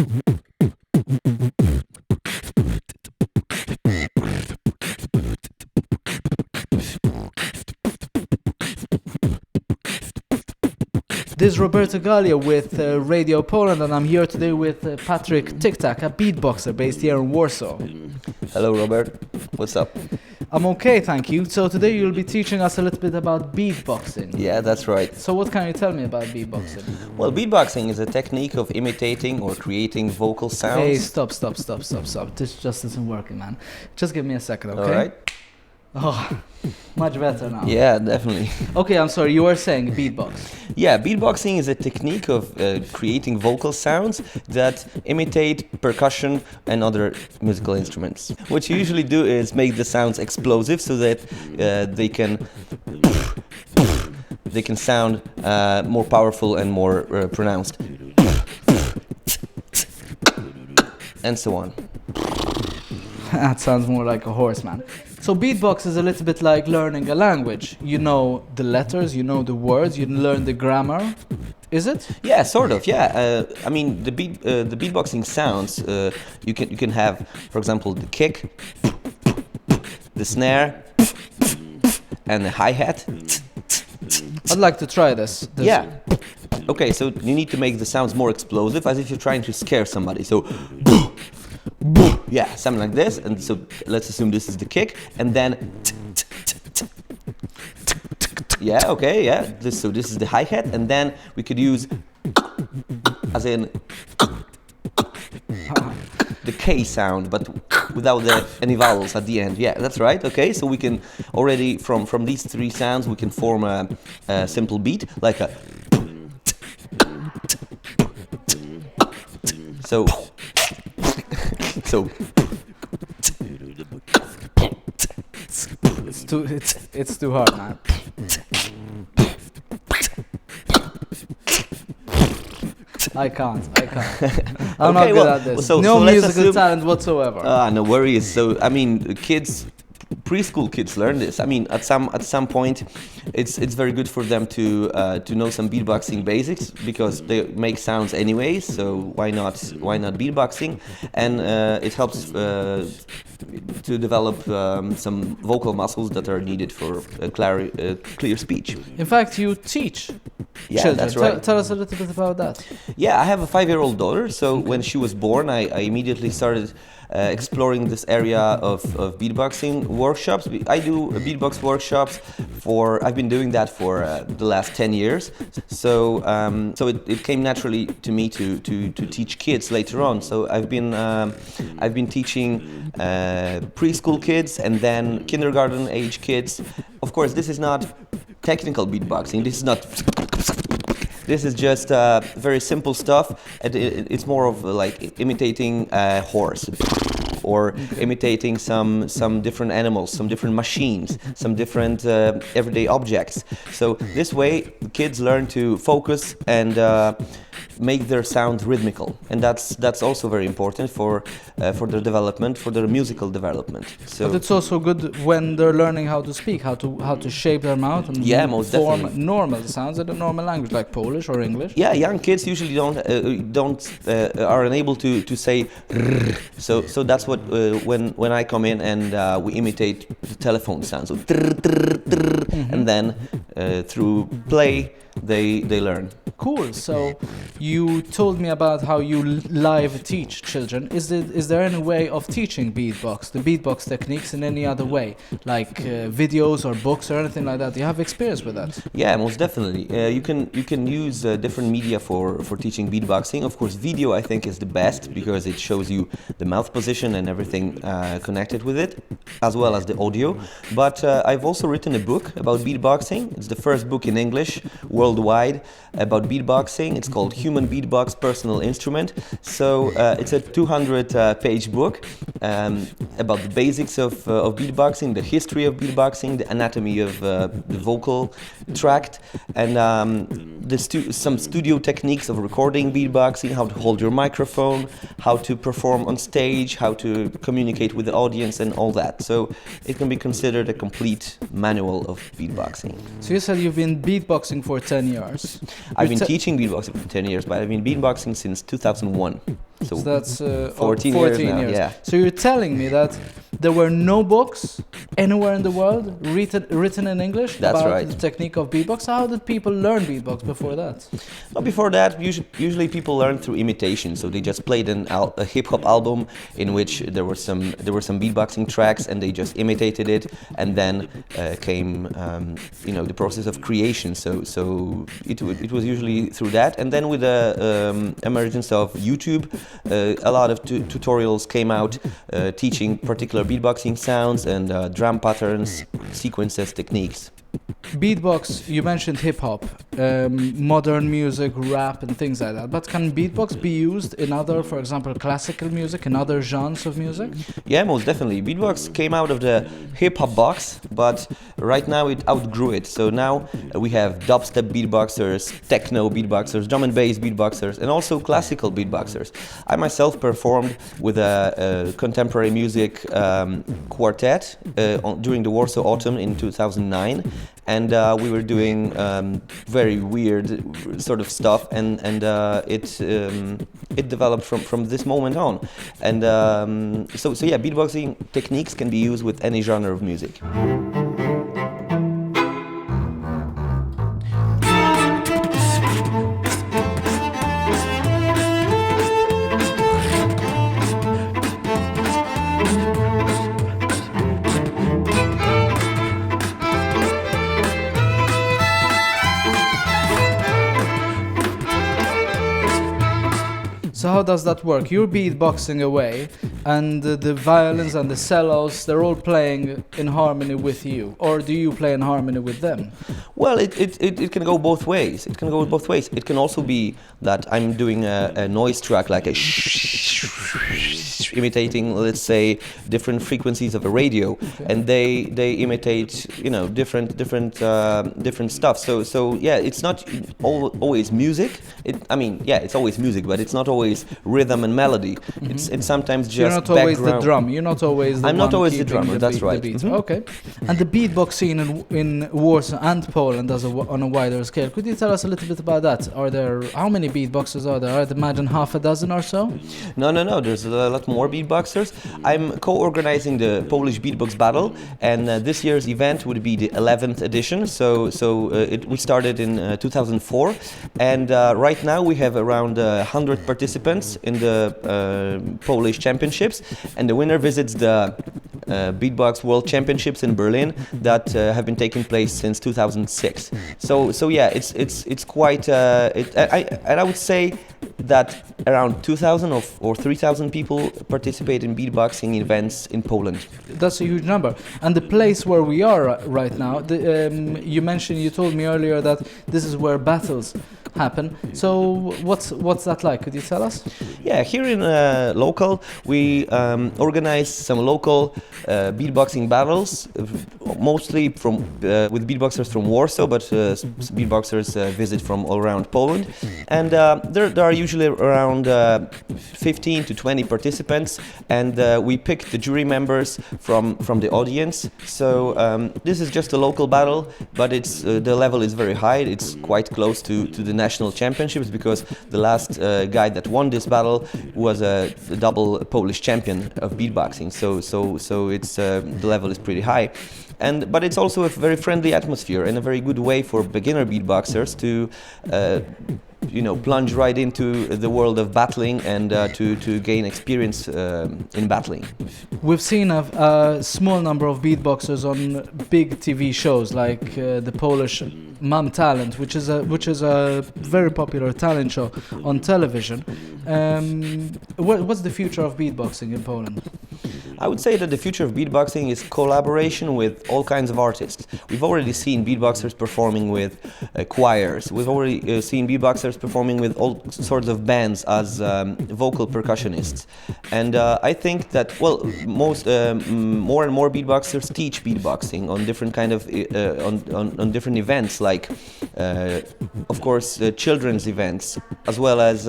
This is Roberto Galea with Radio Poland, and I'm here today with Patryk TikTak, a beatboxer based here in Warsaw. Hello, Robert. What's up? I'm okay, thank you. So today you'll be teaching us a little bit about beatboxing. Yeah, that's right. So what can you tell me about beatboxing? Well, beatboxing is a technique of imitating or creating vocal sounds. Hey, stop. This just isn't working, man. Just give me a second, okay? All right. Oh, much better now. Yeah, definitely. Okay, I'm sorry, you were saying beatbox. Yeah, beatboxing is a technique of creating vocal sounds that imitate percussion and other musical instruments. What you usually do is make the sounds explosive so that they can sound more powerful and more pronounced, and so on. That sounds more like a horse, man. So beatbox is a little bit like learning a language. You know the letters, you know the words, you learn the grammar. Is it? Yeah, sort of. Yeah, I mean the beatboxing sounds. You can have, for example, the kick, the snare, and the hi-hat. I'd like to try this. Yeah. Okay, so you need to make the sounds more explosive, as if you're trying to scare somebody. So. Yeah, something like this, and so let's assume this is the kick, and then yeah, okay, yeah. So this is the hi-hat, and then we could use as in the K sound, but without any vowels at the end. Yeah, that's right. Okay, so we can already from these three sounds we can form a simple beat like a. So. It's too hard, man. I can't. I'm not good at this. No musical talent whatsoever. No worries. So I mean, preschool kids learn this. I mean, at some point, it's very good for them to know some beatboxing basics because they make sounds anyways. So why not beatboxing? And it helps to develop some vocal muscles that are needed for clear speech. In fact, you teach children. That's right. Tell us a little bit about that. Yeah, I have a 5-year-old daughter. So when she was born, I immediately started exploring this area of beatboxing workshops. I do beatbox workshops I've been doing that for the last 10 years. So it came naturally to me to teach kids later on. So I've been teaching preschool kids and then kindergarten age kids. Of course, this is not technical beatboxing. This is just very simple stuff. It's more of like imitating a horse, or imitating some different animals, some different machines, some different everyday objects. So this way, kids learn to focus and make their sound rhythmical, and that's also very important for their development, for their musical development. So but it's also good when they're learning how to speak, how to shape their mouth and most form definitely normal sounds in a normal language like Polish or English. Yeah, young kids usually are unable to say rrr. So that's what when I come in and we imitate the telephone sound, so trrr, trrr, trrr, and then through play they learn. Cool. So you told me about how you live teach children. Is there any way of teaching the beatbox techniques in any other way, like videos or books or anything like that? Do you have experience with that? Yeah, most definitely. You can use different media for teaching beatboxing. Of course, video I think is the best because it shows you the mouth position and everything connected with it, as well as the audio. But I've also written a book about beatboxing. It's the first book in English worldwide about beatboxing. It's called Human Beatbox Personal Instrument. So it's a 200-page book about the basics of beatboxing, the history of beatboxing, the anatomy of the vocal tract, and some studio techniques of recording beatboxing, how to hold your microphone, how to perform on stage, how to communicate with the audience, and all that. So it can be considered a complete manual of beatboxing. So you said you've been beatboxing for 10 years. I've been teaching beatboxing for 10 years, but I've been beatboxing since 2001. So that's 14 years now, yeah. So you're telling me that there were no books anywhere in the world written in English That's about right. the technique of beatbox? How did people learn beatbox before that? Well, before that, usually people learned through imitation. So they just played a hip hop album in which there were some beatboxing tracks, and they just imitated it, and then came the process of creation. So it was usually through that, and then with the emergence of YouTube, a lot of tutorials came out teaching particular beatboxing sounds and drum patterns, sequences, techniques. Beatbox, you mentioned hip hop, modern music, rap, and things like that. But can beatbox be used in other, for example, classical music, in other genres of music? Yeah, most definitely. Beatbox came out of the hip hop box, but right now it outgrew it. So now we have dubstep beatboxers, techno beatboxers, drum and bass beatboxers, and also classical beatboxers. I myself performed with a contemporary music quartet during the Warsaw Autumn in 2009. And we were doing very weird sort of stuff, and it developed from this moment on. And so yeah, beatboxing techniques can be used with any genre of music. So how does that work? You're beatboxing away, and the violins and the cellos, they're all playing in harmony with you, or do you play in harmony with them? Well, it can go both ways. It can go both ways. It can also be that I'm doing a noise track, like a imitating, let's say, different frequencies of a radio, okay. And they imitate, different stuff. So yeah, it's not always music. It's always music, but it's not always rhythm and melody. Mm-hmm. It's sometimes just You're not always the drum. You're not always the I'm one not always the keeping drummer. That's right. Mm-hmm. Okay. And the beatbox scene in Warsaw and Poland on a wider scale. Could you tell us a little bit about that? How many beatboxers are there? I'd imagine half a dozen or so. No. There's a lot more beatboxers. I'm co-organizing the Polish Beatbox Battle, and this year's event would be the 11th edition. We started in 2004, and right now we have around 100 participants in the Polish Championships, and the winner visits the Beatbox World Championships in Berlin that have been taking place since 2006. So yeah, it's quite. I would say that around 2,000 or 3,000 people participate in beatboxing events in Poland. That's a huge number. And the place where we are right now, you told me earlier that this is where battles happen. So what's that like? Could you tell us? Yeah, here in local, we organize some local beatboxing battles, mostly with beatboxers from Warsaw, but beatboxers visit from all around Poland. And there are usually around 15 to 20 participants, and we pick the jury members from the audience. So this is just a local battle, but the level is very high. It's quite close to the national championships, because the last guy that won this battle was a double Polish champion of beatboxing. So it's the level is pretty high. But it's also a very friendly atmosphere and a very good way for beginner beatboxers to plunge right into the world of battling and to gain experience in battling. We've seen a small number of beatboxers on big TV shows like the Polish Mam Talent, which is a very popular talent show on television. What's the future of beatboxing in Poland? I would say that the future of beatboxing is collaboration with all kinds of artists. We've already seen beatboxers performing with choirs. We've already seen beatboxers performing with all sorts of bands as vocal percussionists. And I think that, more and more beatboxers teach beatboxing on different kind of on different events, like of course children's events as well as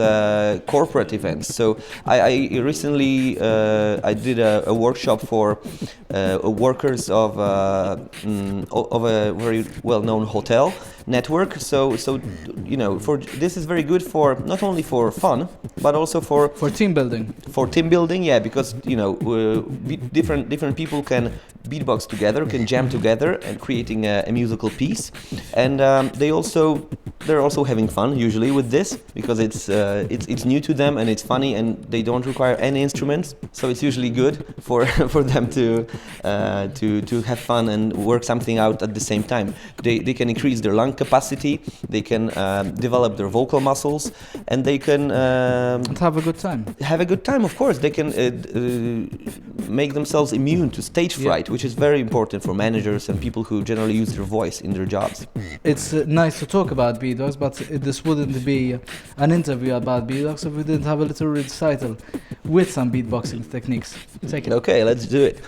corporate events. So I recently I did a workshop for workers of a very well-known hotel network. So you know, this is very good for not only for fun, but also for team building. For team building, yeah, because you know, different people can beatbox together, can jam together, and creating a musical piece. And they're also having fun usually with this, because it's new to them and it's funny, and they don't require any instruments. So it's usually good for them to have fun and work something out at the same time. They can increase their lung capacity, they can develop their vocal muscles, and they can and have a good time. Have a good time, of course. They can make themselves immune to stage fright, which is very important for managers and people who generally use their voice in their jobs. It's nice to talk about beatbox, but this wouldn't be an interview about beatbox if we didn't have a little recital with some beatboxing techniques. Take it. Okay, let's do it.